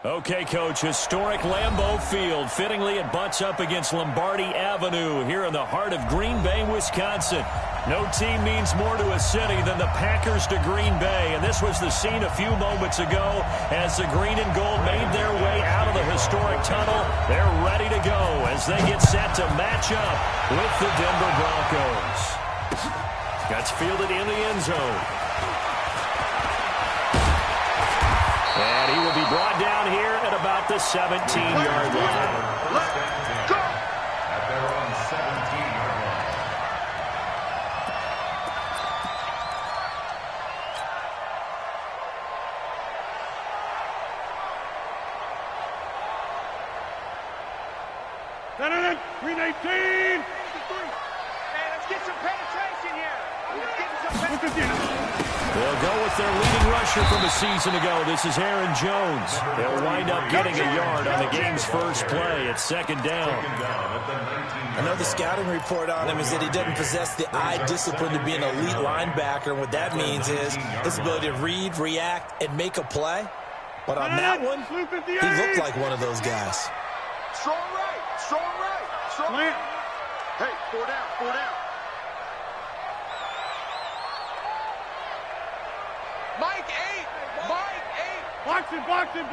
Okay, Coach, historic Lambeau Field. Fittingly, it butts up against Lombardi Avenue here in the heart of Green Bay, Wisconsin. No team means more to a city than the Packers to Green Bay, and this was the scene a few moments ago as the green and gold made their way out of the historic tunnel. They're ready to go as they get set to match up with the Denver Broncos. That's fielded in the end zone. And he will be brought down here at about the 17-yard line. Let's go! At their own 17-yard line. Let's get some penetration here. Let's get some penetration. They'll go with their leading rusher from a season ago. This is Aaron Jones. They'll wind up getting a yard on the game's first play. It's second down. I know the scouting report on him is that he doesn't possess the eye discipline to be an elite linebacker. And what that means is his ability to read, react, and make a play. But on that one, he looked like one of those guys. Strong right. Strong right. Strong right. Hey, 4 down. 4 down. Mike 8. Mike 8. Box it.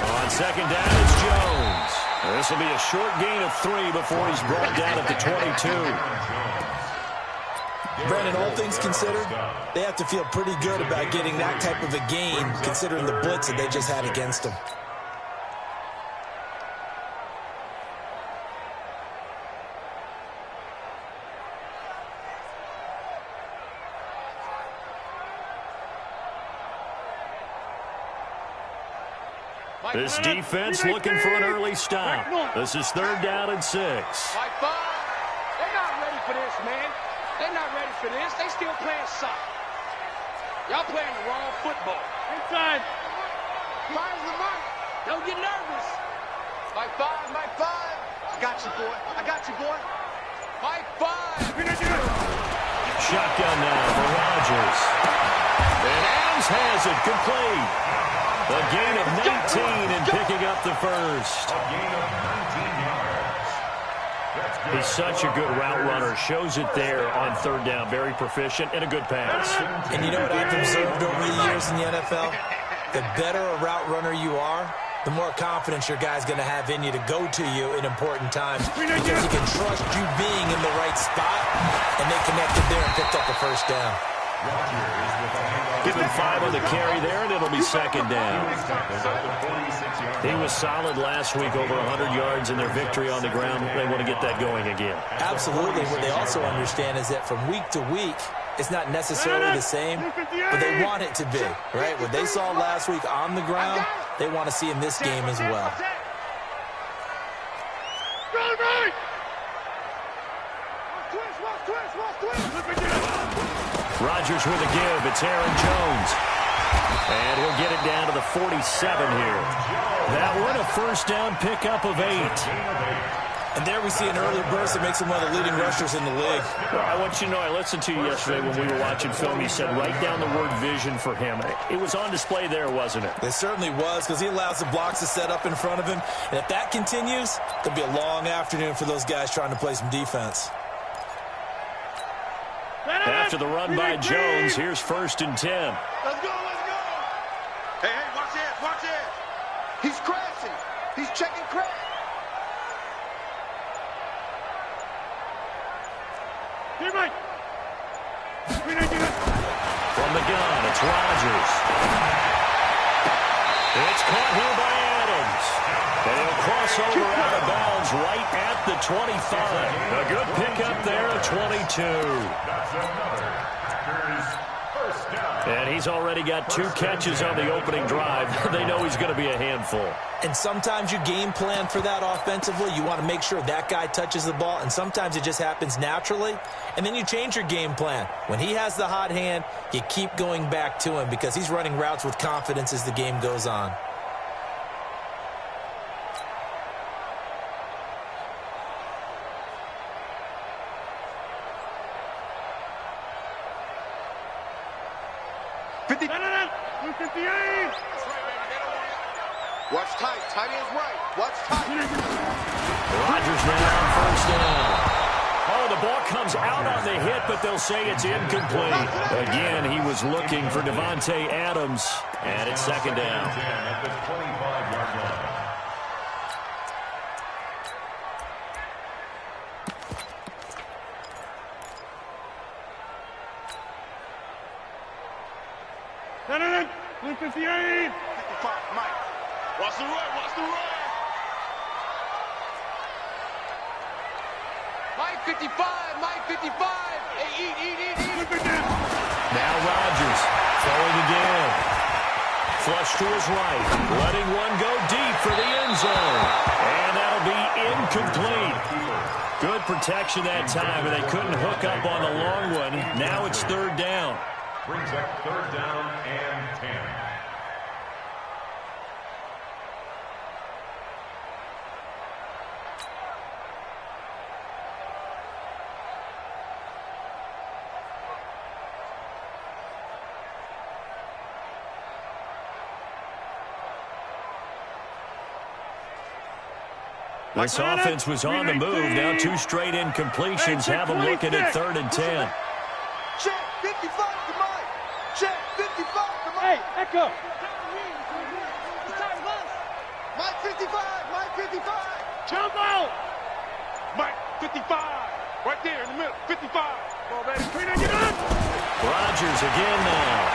On second down, it's Jones. This will be a short gain of 3 before he's brought down at the 22. Brandon, all things considered, they have to feel pretty good about getting that type of a gain, considering the blitz that they just had against them. This defense looking for an early stop. This is 3rd down and 6. Mike 5. They're not ready for this, man. They're not ready for this. They still playing soccer. Y'all playing the wrong football. Inside. Fire's the mark. Don't get nervous. Mike 5. Mike 5. I got you, boy. I got you, boy. Mike 5. Shotgun now for Rodgers. And Adams has it complete. A gain of 19 and picking up the first. A gain of 19 yards. He's such a good route runner. Shows it there on 3rd down. Very proficient and a good pass. And you know what I've observed over the years in the NFL? The better a route runner you are, the more confidence your guy's going to have in you to go to you in important times because he can trust you being in the right spot, and they connected there and picked up the first down. Give him 5 on the carry there, and it'll be second down. He was solid last week, over 100 yards in their victory on the ground. They want to get that going again. Absolutely. What they also understand is that from week to week, it's not necessarily the same, but they want it to be, right? What they saw last week on the ground, they want to see in this game as well. Rodgers with a give. It's Aaron Jones. And he'll get it down to the 47 here. That one a first down pickup of 8. And there we see an early burst that makes him one of the leading rushers in the league. Well, I want you to know, I listened to you yesterday when we were watching film. You said write down the word vision for him. It was on display there, wasn't it? It certainly was, because he allows the blocks to set up in front of him. And if that continues, it'll be a long afternoon for those guys trying to play some defense. After the run by Jones, here's 1st and 10. Let's go. Hey, watch this. He's crashing. He's checking crash. From the gun, it's Rodgers. It's caught here by Adams. And he'll cross over out of bounds right at the 25. A good pickup there at 22. That's another Packers first down. And he's already got 2 catches on the opening drive. They know he's going to be a handful. And sometimes you game plan for that offensively. You want to make sure that guy touches the ball, and sometimes it just happens naturally. And then you change your game plan. When he has the hot hand, you keep going back to him because he's running routes with confidence as the game goes on. Blue 58. Watch tight. Tight ends right. Watch tight. Rodgers now on first down. Oh, the ball comes out on the hit, but they'll say it's incomplete. Again, he was looking for Davante Adams, and it's second down. At the 25-yard line. Blue 58. 55, Mike. Watch the run. Watch the run. Mike 55. Mike 55. Hey, eat. Now Rodgers throwing again. Flush to his right. Letting one go deep for the end zone. And that'll be incomplete. Good protection that time, and they couldn't hook up on the long one. Now it's third down. Brings up third down and 10. This offense was on the move. Now two straight incompletions have them looking at 3rd and 10. Check 55 to Mike. Check 55 to Mike. Hey, Echo. Mike 55. Mike 55. Jump out. Mike 55. Right there in the middle. 55. Come on, baby. Get up. Rodgers again now.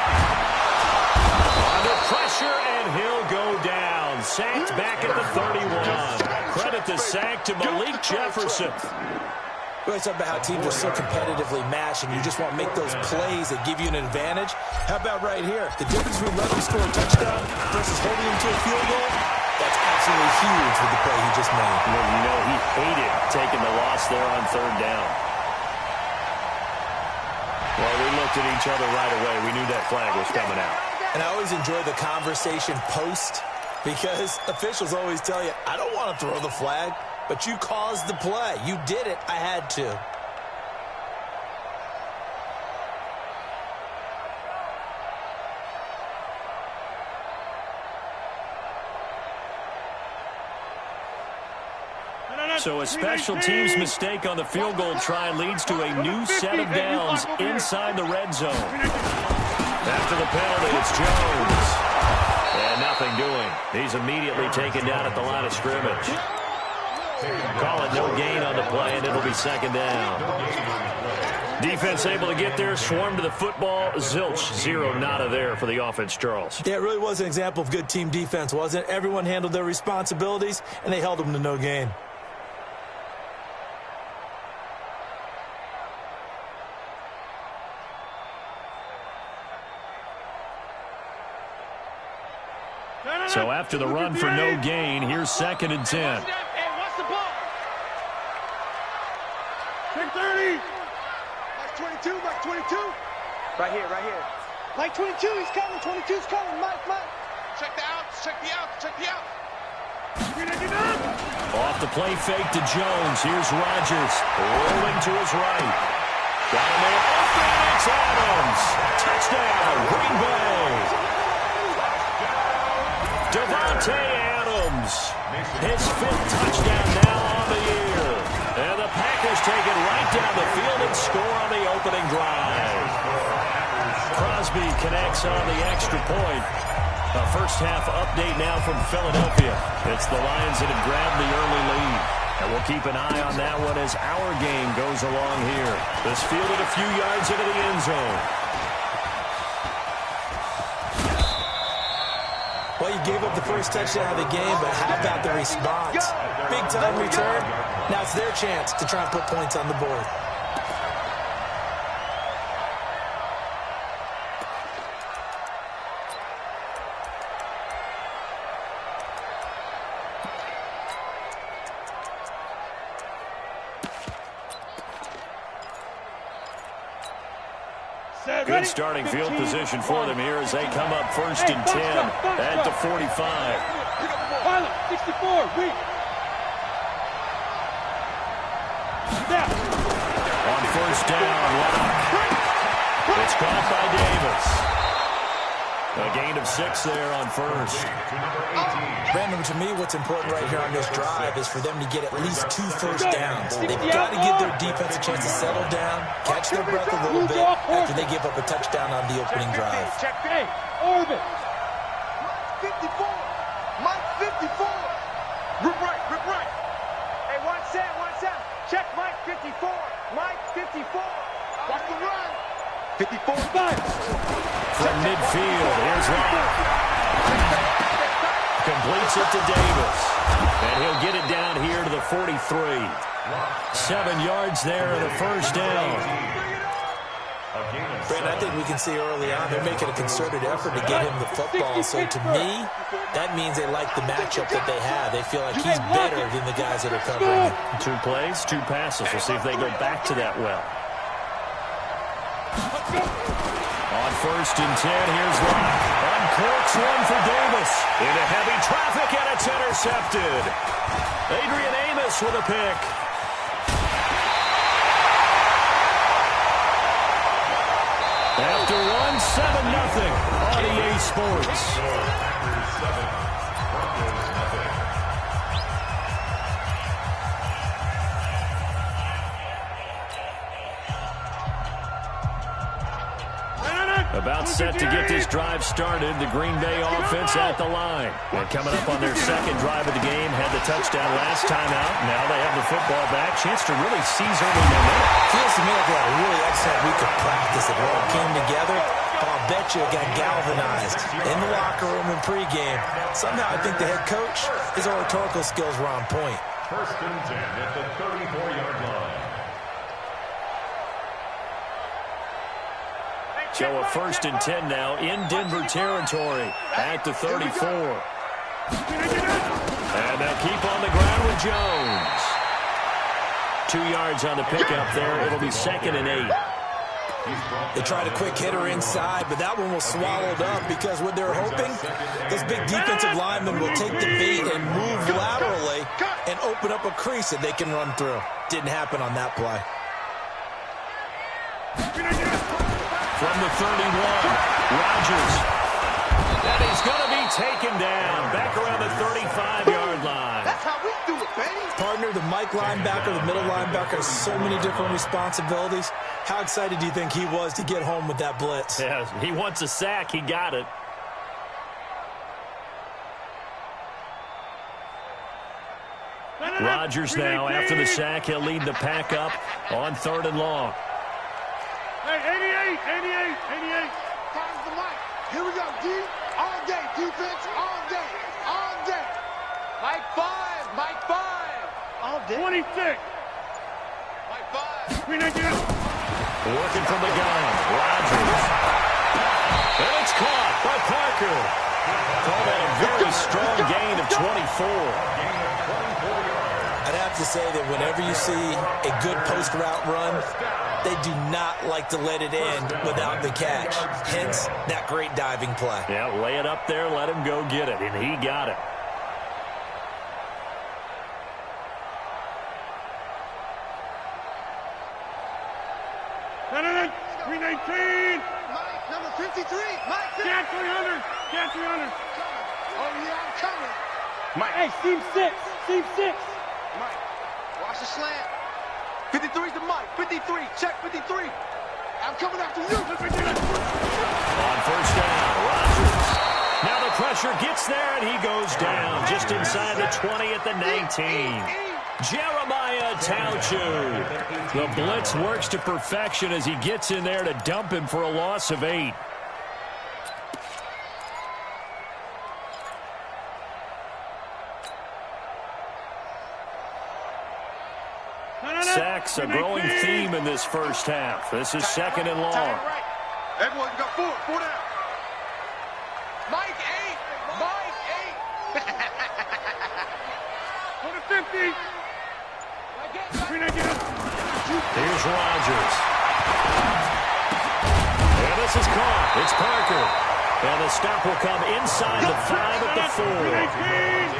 Under pressure, and he'll go down. Sacked back at the 31. Credit the sack to Malik Jefferson. We always talk about how teams are so competitively matched, and you just want to make those plays that give you an advantage. How about right here? The difference between letting him score a touchdown versus holding him to a field goal, that's absolutely huge with the play he just made. Well, you know, he hated taking the loss there on 3rd down. Well, we looked at each other right away. We knew that flag was coming out. And I always enjoy the conversation post, because officials always tell you, I don't want to throw the flag, but you caused the play. You did it. I had to. So a special teams mistake on the field goal try leads to a new set of downs inside the red zone. After the penalty, it's Jones. And nothing doing. He's immediately taken down at the line of scrimmage. Call it no gain on the play, and it'll be second down. Defense able to get there, swarm to the football. Zilch, 0 nada there for the offense, Charles. Yeah, it really was an example of good team defense, wasn't it? Everyone handled their responsibilities, and they held them to no gain. So after the run for no gain, here's 2nd and 10. Hey, watch the ball. Check 30. Mike 22. Mike 22. Right here. Mike 22. He's coming. 22's coming. Mike. Check the outs. Check the outs. Check the outs. Get up. Off the play fake to Jones. Here's Rodgers. Rolling to his right. Got him there. Open. It's Adams. Touchdown, Green Bay. Davante Adams. His 5th touchdown now on the year. And the Packers take it right down the field and score on the opening drive. Crosby connects on the extra point. A first-half update now from Philadelphia. It's the Lions that have grabbed the early lead. And we'll keep an eye on that one as our game goes along here. This fielded a few yards into the end zone. Well, you gave up the first touchdown of the game, but how about the response? Big-time return. Now it's their chance to try and put points on the board. Good starting field position for them here as they come up 1st and 10 at the 45. Pilot, 64, weak. Step. On 1st down, Lock. It's caught by Davis. A gain of 6 there on first. Brandon, to me, what's important right here on this drive is for them to get at least 2 first downs. They've got to give their defense a chance to settle down, catch their breath a little bit after they give up a touchdown on the opening drive. Check A. Orbit. 54. Mike 54. Rip right, rip right. Hey, 1-7. Check Mike 54. Mike 54. Watch the run. 54. From midfield, here's Locke. Completes it to Davis. And he'll get it down here to the 43. 7 yards there and a first down. Brandon, I think we can see early on they're making a concerted effort to get him the football. So to me, that means they like the matchup that they have. They feel like he's better than the guys that are covering him. 2 plays, 2 passes. We'll see if they go back to that well. On 1st and 10, here's Locke. Uncorks one for Davis. Into heavy traffic, and it's intercepted. Adrian Amos with a pick. After 1, 7-0 on EA Sports. About set to get this drive started. The Green Bay offense at the line. And coming up on their second drive of the game. Had the touchdown last time out. Now they have the football back. Chance to really seize early momentum. Feels to me like they had a really excellent week of practice. It all came together. But I'll bet you it got galvanized in the locker room and pregame. Somehow I think the head coach, his oratorical skills were on point. 1st and 10 at the 34-yard line. So a 1st and 10 now in Denver territory at the 34. And they'll keep on the ground with Jones. 2 yards on the pickup there. It'll be 2nd and 8. They tried a quick hitter inside, but that one was swallowed up because what they're hoping, this big defensive lineman will take the bait and move laterally and open up a crease that they can run through. Didn't happen on that play. From the 31, Rodgers. And he's going to be taken down back around the 35-yard line. That's how we do it, baby. Partner, the Mike linebacker, the middle linebacker has so many different responsibilities. How excited do you think he was to get home with that blitz? Yeah, he wants a sack. He got it. Rodgers now, after the sack, he'll lead the pack up on 3rd and long. Hey, 88. Time's the mic. Here we go, D. All day, defense, all day. Mike 5. All day. 26. Mike 5. 319. Working from the gun, Rodgers. And it's caught by Parker. Call that a very strong gain of 24. I'd have to say that whenever you see a good post route run, they do not like to let it end without the catch. Hence, that great diving play. Yeah, lay it up there, let him go get it, and he got it. No. 319. Mike, number 53. Mike 53. Cat 300. Oh, yeah, I'm coming. Mike. Hey, seam 6. Mike, watch the slant. 53's the Mike. 53. Check 53. I'm coming after you. On 1st down, Rodgers. Now the pressure gets there, and he goes down just inside the 20 at the 19. Jeremiah Tauchu. The blitz works to perfection as he gets in there to dump him for a loss of 8. Sacks, a growing theme in this first half. This is 2nd and long. Everyone got 4 down. Mike 8. Go to 50. 319. Here's Rodgers. And this is caught. It's Parker. And the stop will come inside the 5 at the 4.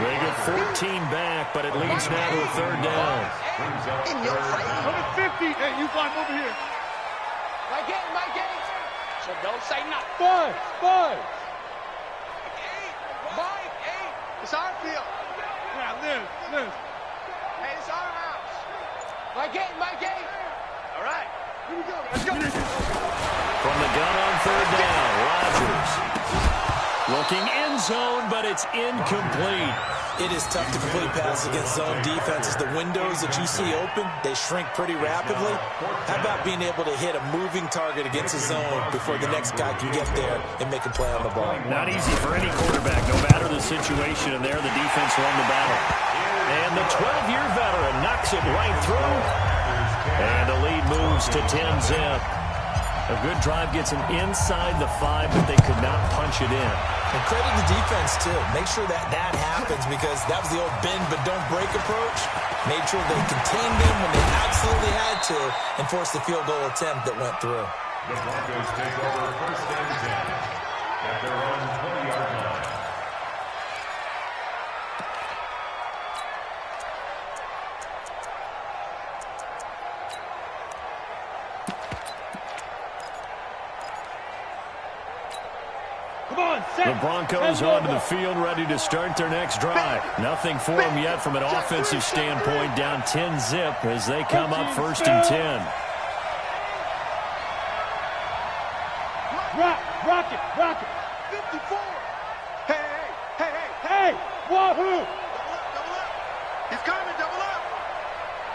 They get 14 back, but it leads now to a 3rd down. In your face. Go to 50. Hey, you climb over here. Mike 8. So don't say nothing. 5. offense. Hey, it's our house. My gate, my gate. All right. Here we go. Let's go. From the gun on third down, Rodgers. Looking end zone, but it's incomplete. It is tough to complete passes against zone defenses. The windows that you see open, they shrink pretty rapidly. How about being able to hit a moving target against a zone before the next guy can get there and make a play on the ball? Not easy for any quarterback, no matter the situation, and there the defense won the battle. And the 12-year veteran knocks it right through, and the lead moves to 10-zip. A good drive gets them inside the 5, but they could not punch it in. And credit the defense, too. Make sure that happens, because that was the old bend but don't break approach. Made sure they contained them when they absolutely had to and forced the field goal attempt that went through. The Broncos take over first and 10 at their own 20-yard line. The Broncos onto the field, ready to start their next drive. Nothing for them yet from an offensive standpoint, down 10-zip as they come up first and 10. Rock it. 54. Hey. Wahoo! Double up. He's coming, double up.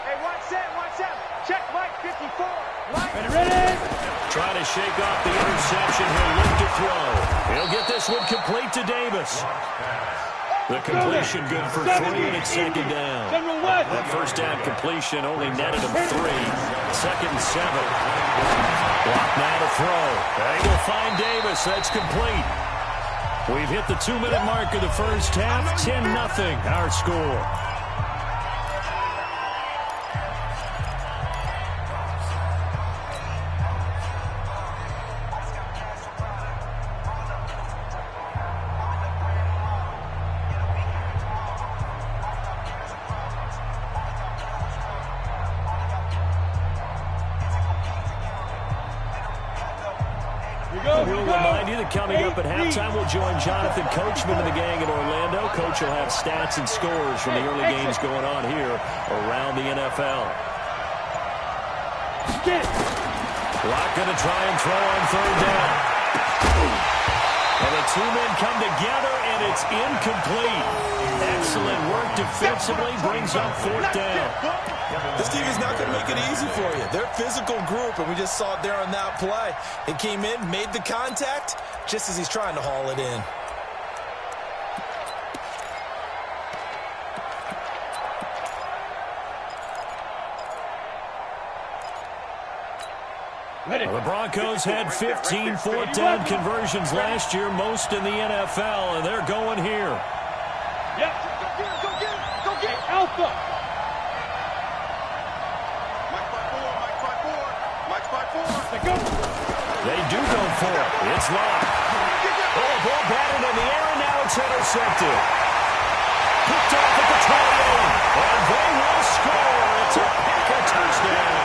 Hey, watch that. Check Mike, 54. Mike. Ready? Trying to shake off the interception. He'll look to throw. He'll get this one complete to Davis. The completion good for 3, and it's second down. That first down completion only netted him 3. Second and 7. Block now to throw. They will find Davis. That's complete. We've hit the 2-minute mark of the first half. 10-0 our score. We'll remind you that coming up at halftime, we'll join Jonathan Coachman and the gang in Orlando. Coach will have stats and scores from the early games going on here around the NFL. Lock going to try and throw on third down. And the two men come together, and it's incomplete. Excellent work defensively, brings up fourth down. This team is not going to make it easy for you. They're a physical group, and we just saw it there on that play. It came in, made the contact, just as he's trying to haul it in. Well, the Broncos had 15 fourth down conversions last year, most in the NFL, and they're going here. Yep. Go get it. Alpha. Mike 5-4. They do go for it. It's locked. Oh, ball batted in the air, and now it's intercepted. Picked off at the 28, and they will score. It's a Packer touchdown.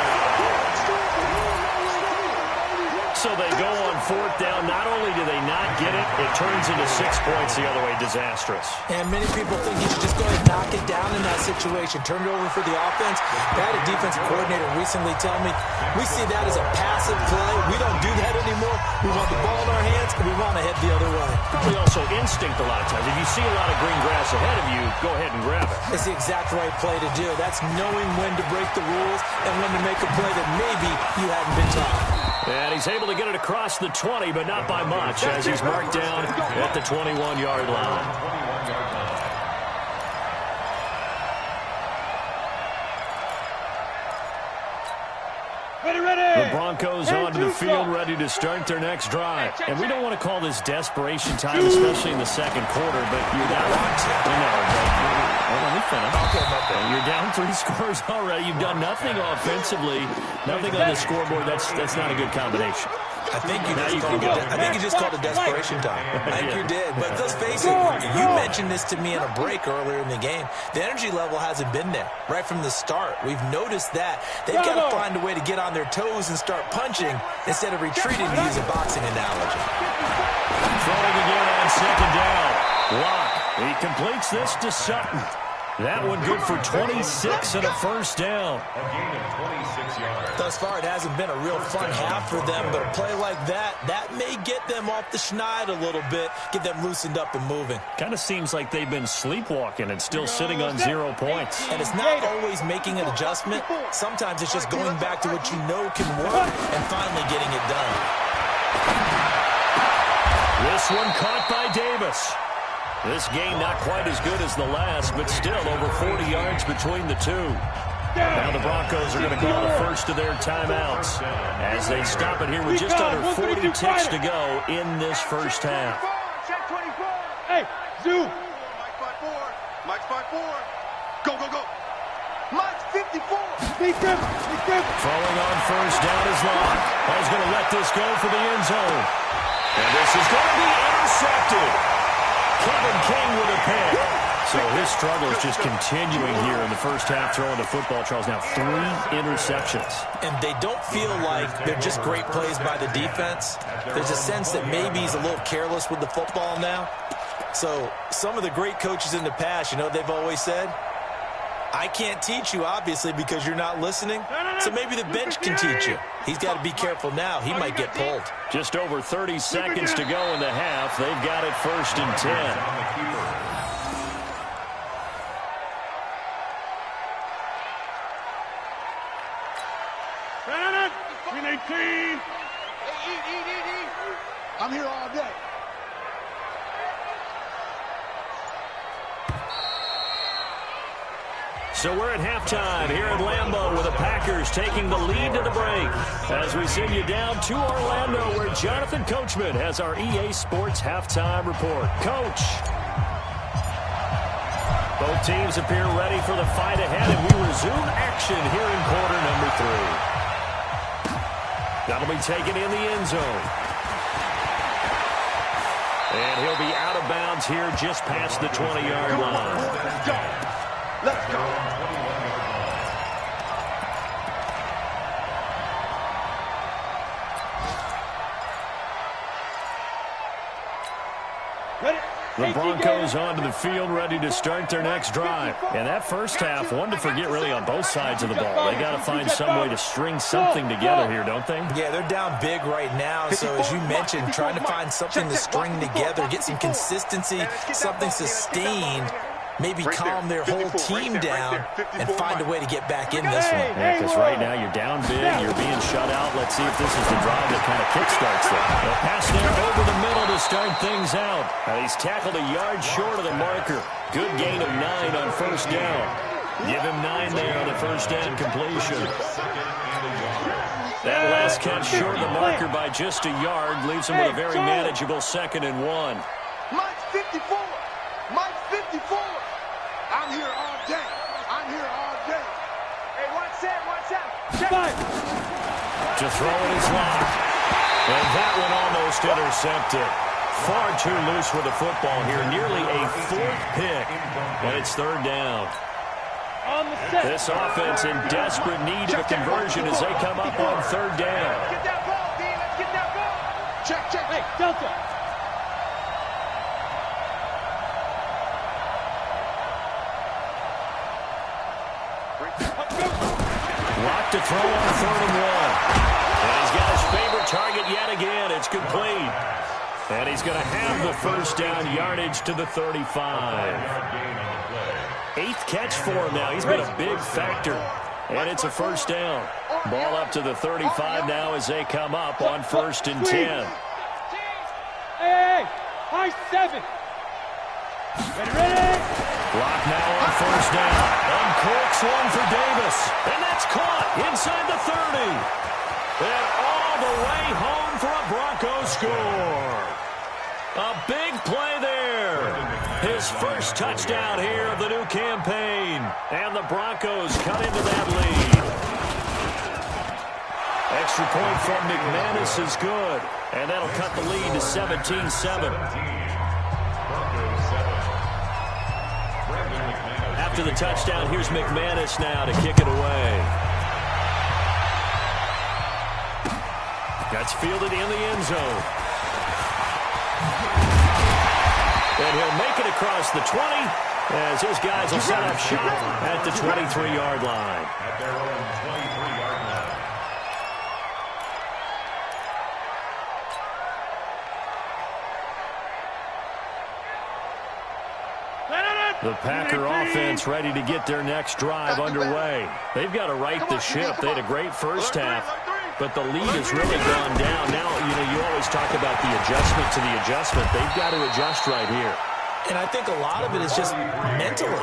So they go on fourth down. Not only do they not get it, it turns into 6 points the other way. Disastrous. And many people think you should just go ahead and knock it down in that situation. Turn it over for the offense. I had a defensive coordinator recently tell me, we see that as a passive play. We don't do that anymore. We want the ball in our hands, and we want to head the other way. Probably also instinct a lot of times. If you see a lot of green grass ahead of you, go ahead and grab it. It's the exact right play to do. That's knowing when to break the rules and when to make a play that maybe you hadn't been taught. And he's able to get it across the 20, but not by much, as he's marked down at the 21-yard line. The Broncos onto the field, ready to start their next drive. And we don't want to call this desperation time, especially in the second quarter, but you're down. Let me finish. Okay. You're down 3 scores already. You've done nothing offensively, nothing on the scoreboard. That's not a good combination. I think you just called it desperation time. I think you did. But let's face it, you mentioned this to me in a break earlier in the game. The energy level hasn't been there right from the start. We've noticed that. They've got to find a way to get on their toes and start punching instead of retreating, to use a boxing analogy. Throwing again on second down. Lock. He completes this to Sutton. That one good for 26 and a first down. A gain of 26 yards. Thus far, it hasn't been a real fun half for them, but a play like that may get them off the schneid a little bit, get them loosened up and moving. Kind of seems like they've been sleepwalking and still sitting on 0 points. And it's not always making an adjustment. Sometimes it's just going back to what you know can work and finally getting it done. This one caught by Davis. This game not quite as good as the last, but still over 40 yards between the two. Now the Broncos are going to call the first of their timeouts as they stop it here with just under 40 ticks to go in this first half. Check 24. Hey, Zoo. Mike 5-4. Mike 5-4. Go, go, go. Mike 54. Beat them. Beat them. Throwing on first down is Long. He's going to let this go for the end zone. And this is going to be intercepted. Kevin King with a pick. So his struggle is just continuing here in the first half throwing the football, Charles. Now 3 interceptions. And they don't feel like they're just great plays by the defense. There's a sense that maybe he's a little careless with the football now. So some of the great coaches in the past, you know, they've always said, I can't teach you, obviously, because you're not listening. So maybe the bench can teach you. He's got to be careful now. He might get pulled. Just over 30 seconds to go in the half. They've got it 1st and 10. Eat. I'm here all day. So we're at halftime here at Lambeau with the Packers taking the lead to the break as we send you down to Orlando where Jonathan Coachman has our EA Sports halftime report. Coach. Both teams appear ready for the fight ahead, and we resume action here in quarter number 3. That'll be taken in the end zone. And he'll be out of bounds here just past the 20-yard line. Let's go. Let's go. The Broncos onto the field ready to start their next drive. And that first half, one to forget really on both sides of the ball. They got to find some way to string something together here, don't they? Yeah, they're down big right now. So as you mentioned, trying to find something to string together, get some consistency, something sustained, maybe calm their whole team down and find a way to get back in this one. Yeah, because right now you're down big, you're being shut out. Let's see if this is the drive that kind of kickstarts them. The pass there over the middle to start things out. He's tackled a yard short of the marker. Good gain of 9 on first down. Give him 9 there on the first down completion. That last catch short of the marker by just a yard leaves him with a very manageable 2nd and 1. Mike 54. Mike 54. I'm here all day. I'm here all day. Hey, watch that, watch out. To throw it is locked. And that one almost intercepted. Far too loose with the football here. Nearly a 4th pick. And it's 3rd down. This offense in desperate need of a conversion as they come up on 3rd down. Get that ball, D. Let's get that ball. Check, check. Hey, Delta. Locked to throw on 3rd and 1. And he's got his favorite target yet again. It's complete. And he's going to have the first down yardage to the 35. 8th catch for him now. He's been a big factor. And it's a first down. Ball up to the 35 now as they come up on 1st and 10. Hey, high 7. Ready? Block now on first down. Uncorks one for Davis. And that's caught inside the 30. And all the way home for a Broncos score. A big play there. His first touchdown here of the new campaign. And the Broncos cut into that lead. Extra point from McManus is good. And that'll cut the lead to 17-7. After the touchdown, here's McManus now to kick it away. That's fielded in the end zone. And he'll make it across the 20 As his guys will set up shop at the 23-yard line. At their own 23-yard line. The Packer offense ready to get their next drive underway. They've got to right the ship. They had a great first half, but the lead has really gone down. Now, you always talk about the adjustment to the adjustment. They've got to adjust right here. And I think a lot of it is just mentally.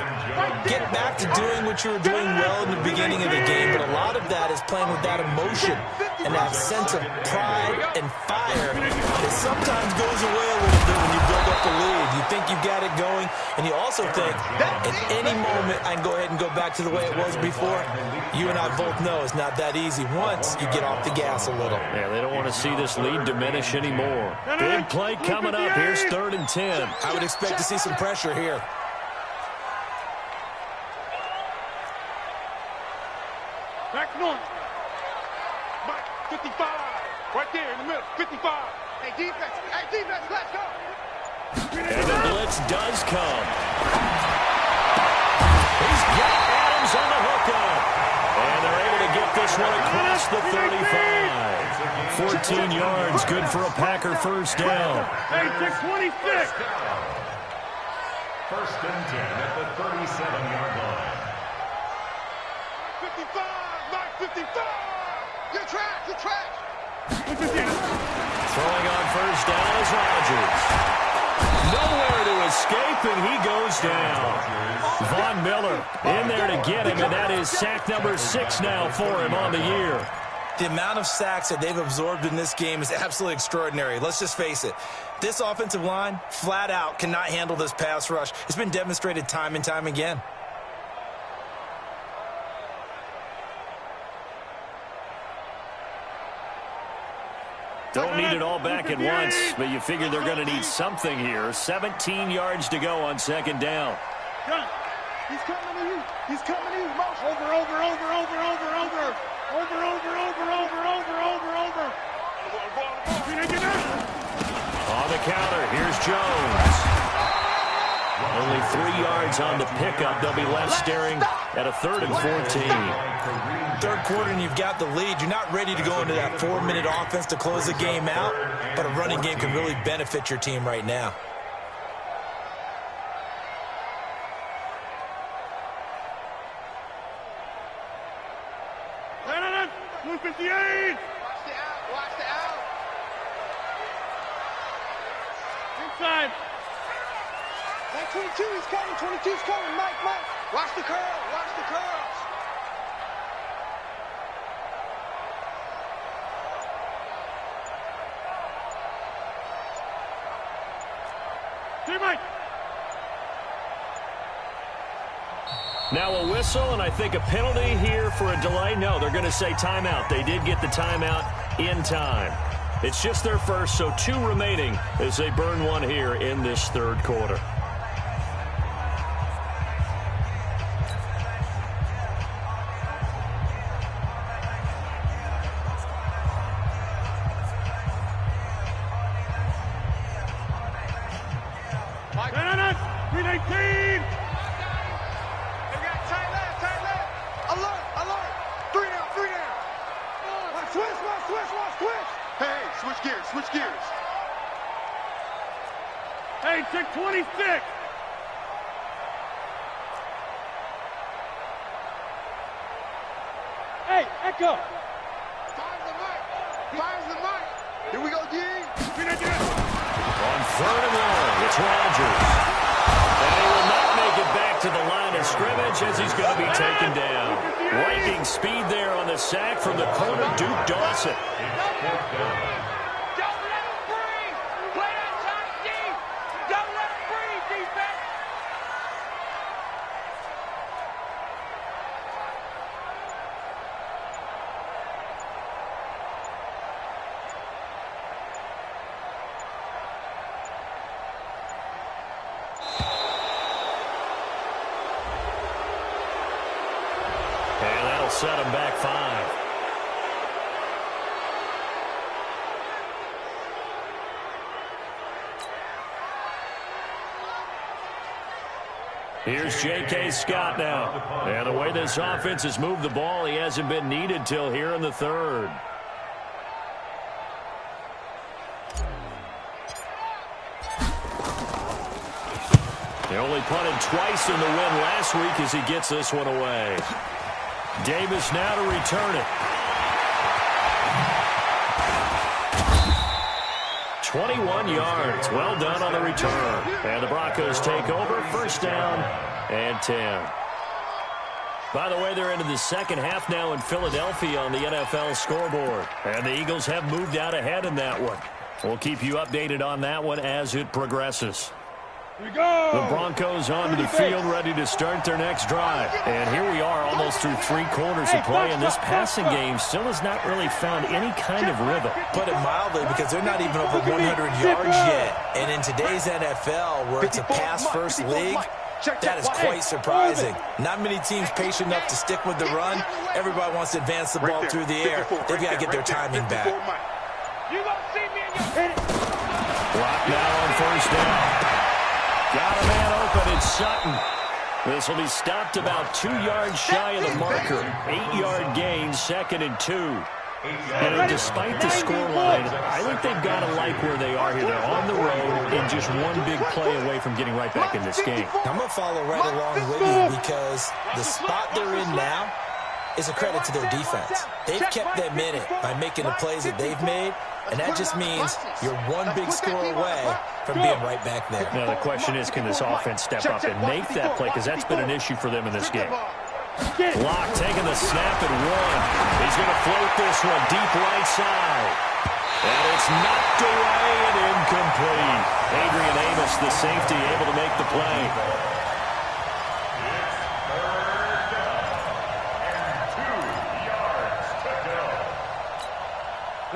Get back to doing what you were doing well in the beginning of the game, but a lot of that is playing with that emotion and that sense of pride and fire that sometimes goes away a little bit when you build up the lead. You think you've got it going, and you also think at any moment I can go ahead and go back to the way it was before. You and I both know it's not that easy once you get off the gas a little. Yeah, they don't want to see this lead diminish anymore. Big play coming up. Here's 3rd and 10. I would expect to see some pressure here. Back north. Back 55. Right there in the middle. 55. Hey, defense, let's go. And the blitz does come. He's got Adams on the hookup. And they're able to get this one across the 35. 14 yards, good for a Packer first down. Hey, 626. 1st and 10 at the 37-yard line. 55, Mike 55. You're trash. Throwing on first down is Rodgers. Nowhere to escape, and he goes down. Von Miller in there to get him, and that is sack number 6 now for him on the year. The amount of sacks that they've absorbed in this game is absolutely extraordinary. Let's just face it. This offensive line, flat out, cannot handle this pass rush. It's been demonstrated time and time again. Don't need it all back at once, but you figure they're going to need something here. 17 yards to go on 2nd down. He's coming to you. Over. On the counter, here's Jones. Only 3 yards on the pickup. They'll be left staring at a 3rd and 14. Third quarter and you've got the lead. You're not ready to go into that 4-minute offense to close the game out, but a running game can really benefit your team right now. Blue 58. Watch the out. Inside. That 22 is coming. 22's coming. Mike. Watch the curls. Mike. Now a whistle, and I think a penalty here for a delay. No, they're going to say timeout. They did get the timeout in time. It's just their first, so 2 remaining as they burn one here in this 3rd quarter. Switch gears. Hey, 626. Hey, Echo. Fires the mic. Here we go, D. On 3rd and 1, it's Rodgers. And he will not make it back to the line of scrimmage as he's going to be taken down. Lightning speed there on the sack from the corner, Duke Dawson. And that'll set him back 5. Here's J.K. Scott now. And the way this offense has moved the ball, he hasn't been needed till here in the third. He only punted twice in the win last week as he gets this one away. Davis now to return it. 21 yards. Well done on the return. And the Broncos take over. First down and 10. By the way, they're into the second half now in Philadelphia on the NFL scoreboard. And the Eagles have moved out ahead in that one. We'll keep you updated on that one as it progresses. Here we go. The Broncos onto the field, ready to start their next drive. And here we are, almost through 3 quarters of play, and this passing game still has not really found any kind of rhythm. Put it mildly, because they're not even over 100 yards yet. And in today's NFL, where it's a pass-first league, that is quite surprising. Not many teams patient enough to stick with the run. Everybody wants to advance the ball through the air. They've got to get their timing back. You gonna see me in your head. Block now on first down. Got a man open, it's Sutton. This will be stopped about 2 yards shy of the marker. 8-yard gain, 2nd and 2. And despite the scoreline, I think they've got to like where they are here. They're on the road and just one big play away from getting right back in this game. I'm going to follow right along with you, because the spot they're in now is a credit to their defense. They've kept them in it by making the plays that they've made, and that just means you're one big score away from being right back there. Now the question is, can this offense step up and make that play? Because that's been an issue for them in this game. Locke taking the snap at 1. He's going to float this one deep right side. And it's knocked away and incomplete. Adrian Amos, the safety, able to make the play.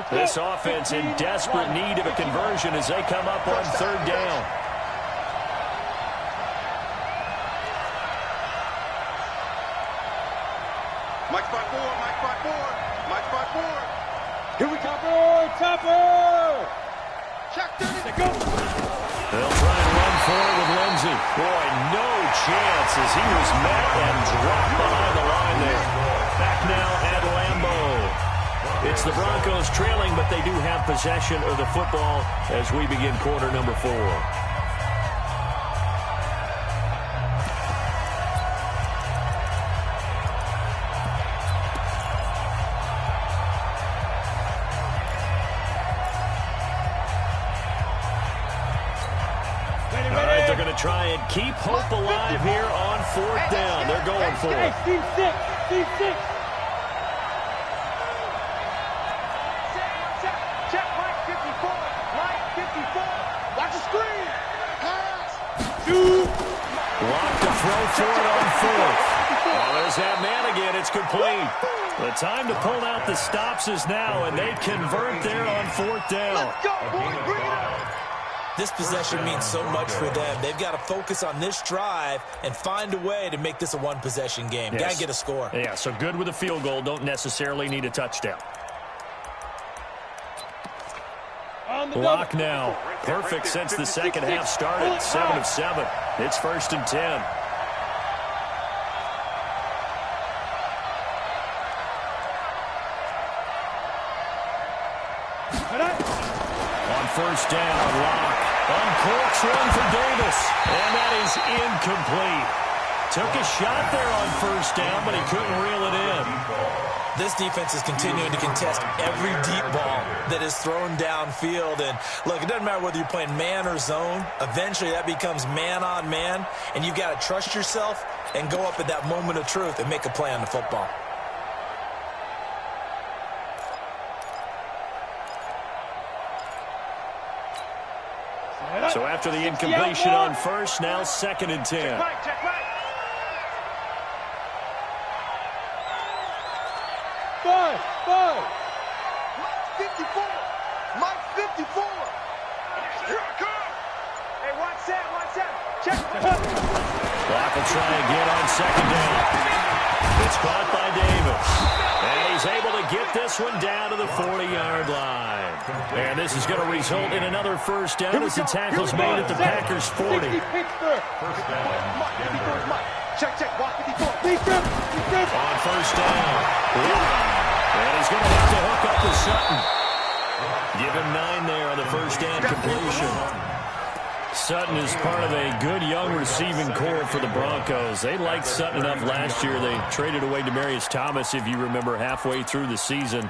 This offense in desperate need of a conversion as they come up on 3rd down. Mike spot 4, Mike spot 4, Mike spot 4. Here we go, Topper. Check 30. Go. They'll try and run forward with Lindsey. Boy, no chance as he was met and dropped behind the line there. Back now at Lambeau. It's the Broncos trailing, but they do have possession of the football as we begin quarter number 4. All right, they're going to try and keep hope alive here on 4th down. They're going for it. Steve 6, Steve 6. Check Mike 54, Mike 54. Watch the screen. Pass. Lock to throw for it on 4th. Oh, there's that man again. It's complete. The time to pull out the stops is now, and they convert there on 4th down. Let's go, boys. Bring it up. This possession means so much for them. They've got to focus on this drive and find a way to make this a one-possession game. Yes. Got to get a score. Yeah, so good with a field goal. Don't necessarily need a touchdown. Lock now. Perfect since the second half started. 7 of 7. It's 1st and 10. On 1st down, Lock uncorks one for Davis, and that is incomplete. Took a shot there on 1st down, but he couldn't reel it in. This defense is continuing to contest every deep ball that is thrown downfield. And look, it doesn't matter whether you're playing man or zone. Eventually that becomes man on man, and you've got to trust yourself and go up at that moment of truth and make a play on the football. So after the incompletion on 1st, now 2nd and 10. Check Mike. Five. Mike 54. Mike 54. Here I come. Hey, watch that. Check. Clock will try again on 2nd down. It's caught by Davis. And he's able to get this one down to the 40-yard line. And this is going to result in another first down as the tackle's made at the Packers' 40. Check. Walk 54. Defense. On first down. And he's going to have to hook up with Sutton. Give him 9 there on the first down completion. Sutton is part of a good young receiving core for the Broncos. They liked Sutton enough last year. They traded away Demaryius Thomas, if you remember, halfway through the season.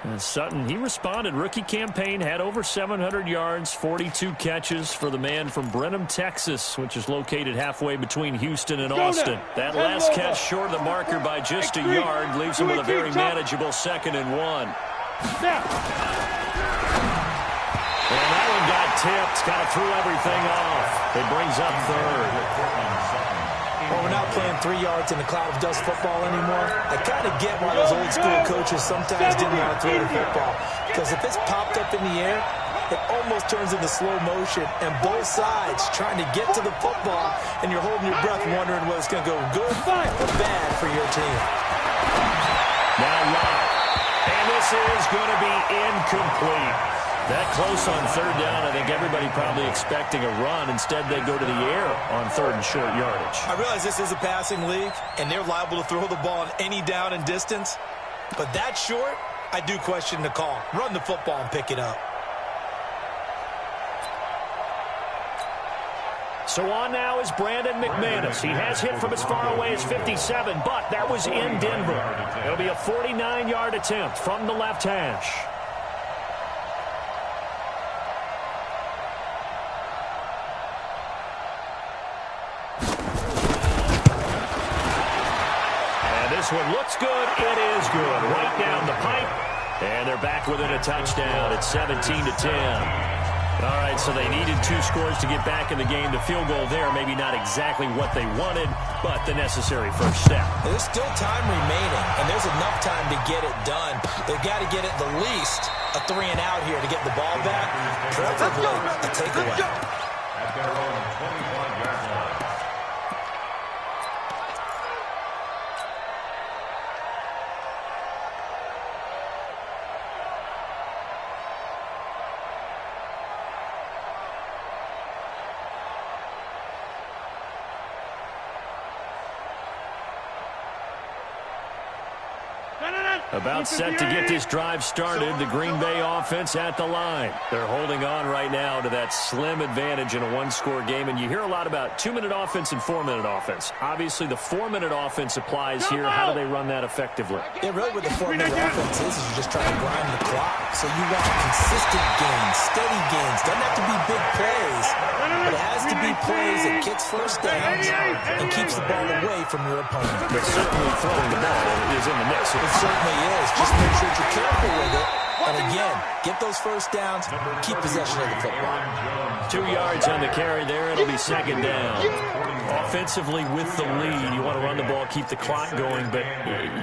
And Sutton, he responded. Rookie campaign, had over 700 yards, 42 catches for the man from Brenham, Texas, which is located halfway between Houston and Austin. That last catch short of the marker by just a yard leaves him with a very manageable 2nd and 1. And that one got tipped, kind of threw everything off. It brings up 3rd. Well, we're not playing 3 yards in a cloud of dust football anymore. I kind of get why those old school coaches sometimes didn't want to throw the football. Because if it's popped up in the air, it almost turns into slow motion. And both sides trying to get to the football, and you're holding your breath wondering whether it's going to go good or bad for your team. Now Lott. And this is going to be incomplete. That close on 3rd down, I think everybody probably expecting a run. Instead, they go to the air on 3rd and short yardage. I realize this is a passing league, and they're liable to throw the ball on any down and distance. But that short, I do question the call. Run the football and pick it up. So on now is Brandon McManus. He has hit from as far away as 57, but that was in Denver. It'll be a 49-yard attempt from the left hash. This one looks good. It is good. Right down the pipe. And they're back within a touchdown. It's 17-10. All right, so they needed 2 scores to get back in the game. The field goal there, maybe not exactly what they wanted, but the necessary first step. There's still time remaining, and there's enough time to get it done. They've got to get at the least a 3 and out here to get the ball back, preferably a takeaway. At their own 25-yard line. About set to get this drive started. The Green Bay offense at the line. They're holding on right now to that slim advantage in a 1-score game. And you hear a lot about 2-minute offense and 4-minute offense. Obviously, the 4-minute offense applies here. How do they run that effectively? Yeah, really what the 4-minute offense is you're just trying to grind the clock. So you want consistent gains, steady gains. Doesn't have to be big plays, but it has to be plays that gets first downs and keeps the ball away from your opponent. But certainly throwing the ball is in the mix. It certainly is. Just make sure you're careful with it. And again, get those first downs, keep possession of the football. 2 yards on the carry there. It'll be 2nd down. Offensively with the lead, you want to run the ball, keep the clock going, but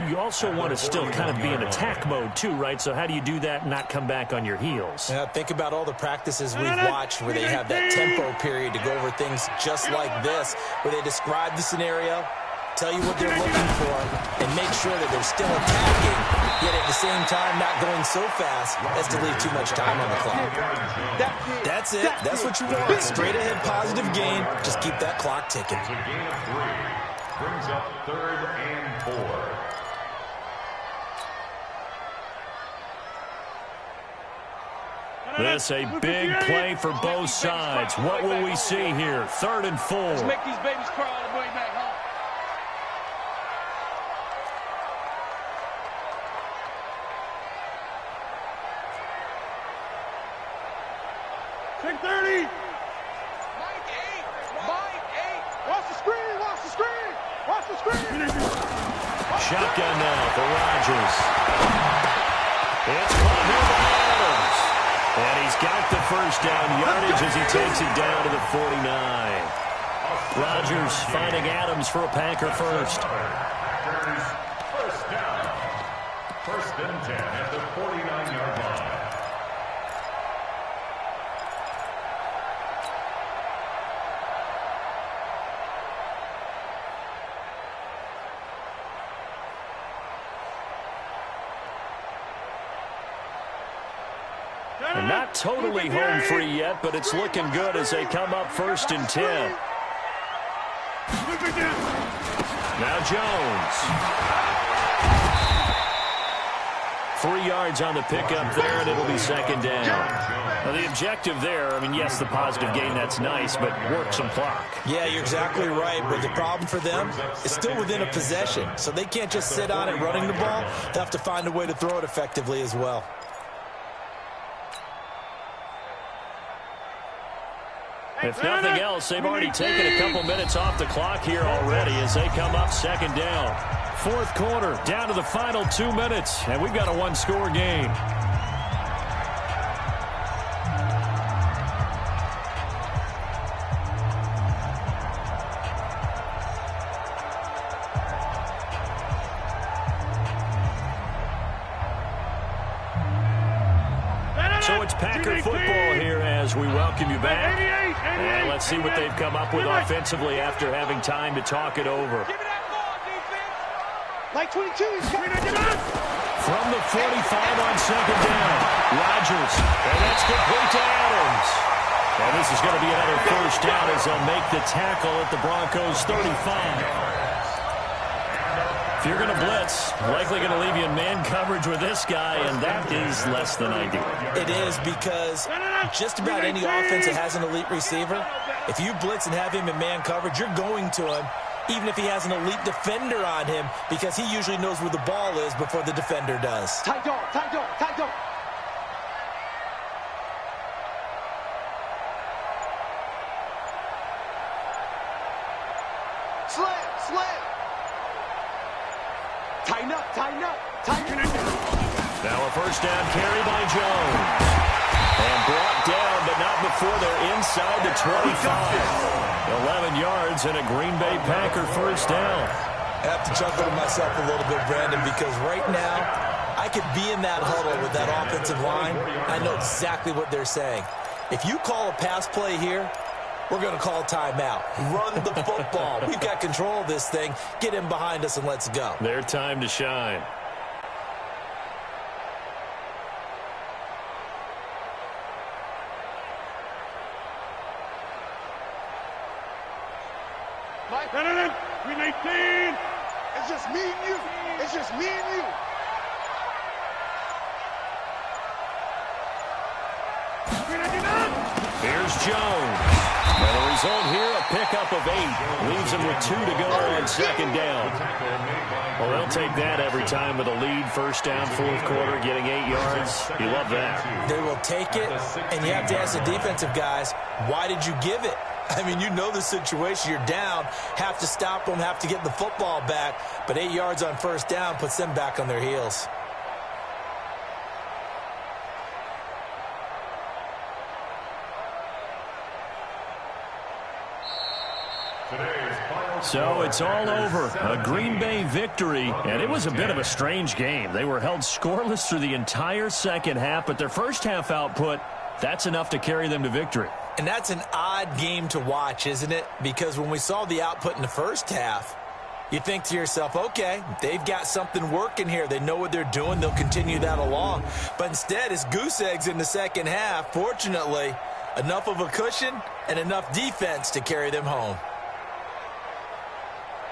you also want to still kind of be in attack mode too, right? So how do you do that and not come back on your heels? Yeah, think about all the practices we've watched where they have that tempo period to go over things just like this, where they describe the scenario, tell you what they're looking for, and make sure that they're still attacking, yet at the same time not going so fast as to leave too much time on the clock. That's it. That's what you want. Straight ahead positive gain. Just keep that clock ticking. It's a gain of 3. Brings up 3rd and 4. This a big play for both sides. What will we see here? 3rd and 4. Let's make these babies cry on the way back home. Check 30. Mike 8. Watch the screen. Watch the screen. Watch the screen. Shotgun now for Rodgers. It's caught here by Adams. And he's got the first down yardage as he takes it down to the 49. Rodgers finding Adams for a Packer first. Packers first down. 1st and 10 at the 49-yard line. And not totally home free yet, but it's looking good as they come up 1st and 10. Now Jones. 3 yards on the pickup there, and it'll be 2nd down. Now the objective there, I mean, yes, the positive gain, that's nice, but work some clock. Yeah, you're exactly right, but the problem for them is still within a possession, so they can't just sit on it running the ball. They have to find a way to throw it effectively as well. If nothing else, they've already taken a couple minutes off the clock here already as they come up 2nd down. 4th quarter, down to the final 2 minutes, and we've got a 1-score game. So it's Packer football here as we welcome you back. And let's see what they've come up with offensively after having time to talk it over. Like 22, he's coming in. From the 45 on 2nd down. Rodgers, and that's complete to Adams. And this is going to be another 1st down as they'll make the tackle at the Broncos 35. If you're going to blitz, likely going to leave you in man coverage with this guy, and that is less than ideal. It is because just about any offense that has an elite receiver, if you blitz and have him in man coverage, you're going to him, even if he has an elite defender on him, because he usually knows where the ball is before the defender does. Tight dog, tight dog, tight dog. Slam, slam. Tighten up, tighten up, tighten up. Now a 1st down carry by Jones. And brought down, but not before they're inside the 25. 11 yards and a Green Bay Packer 1st down. I have to chuckle to myself a little bit, Brandon, because right now I could be in that huddle with that offensive line. I know exactly what they're saying. If you call a pass play here, we're going to call timeout. Run the football. We've got control of this thing. Get him behind us and let's go. Their time to shine. Mike, 318. It's just me and you. It's just me and you. Here's Jones. And the result here, a pickup of 8. Leaves him with 2 to go on 2nd down. Well, they'll take that every time with a lead. 1st down, 4th quarter, getting 8 yards. You love that. They will take it, and you have to ask the defensive guys, why did you give it? I mean, you know the situation. You're down, have to stop them, have to get the football back, but 8 yards on 1st down puts them back on their heels. So it's all over. A Green Bay victory, and it was a bit of a strange game. They were held scoreless through the entire 2nd half, but their 1st half output, that's enough to carry them to victory. And that's an odd game to watch, isn't it? Because when we saw the output in the 1st half, you think to yourself, okay, they've got something working here. They know what they're doing. They'll continue that along. But instead, it's goose eggs in the 2nd half. Fortunately, enough of a cushion and enough defense to carry them home.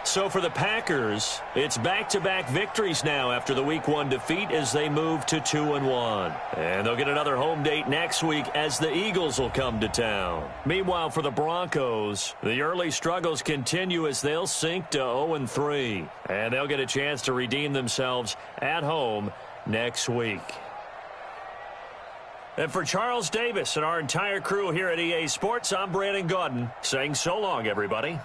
So for the Packers, it's back-to-back victories now after the Week 1 defeat as they move to 2-1. And they'll get another home date next week as the Eagles will come to town. Meanwhile, for the Broncos, the early struggles continue as they'll sink to 0-3. And they'll get a chance to redeem themselves at home next week. And for Charles Davis and our entire crew here at EA Sports, I'm Brandon Gaudin saying so long, everybody.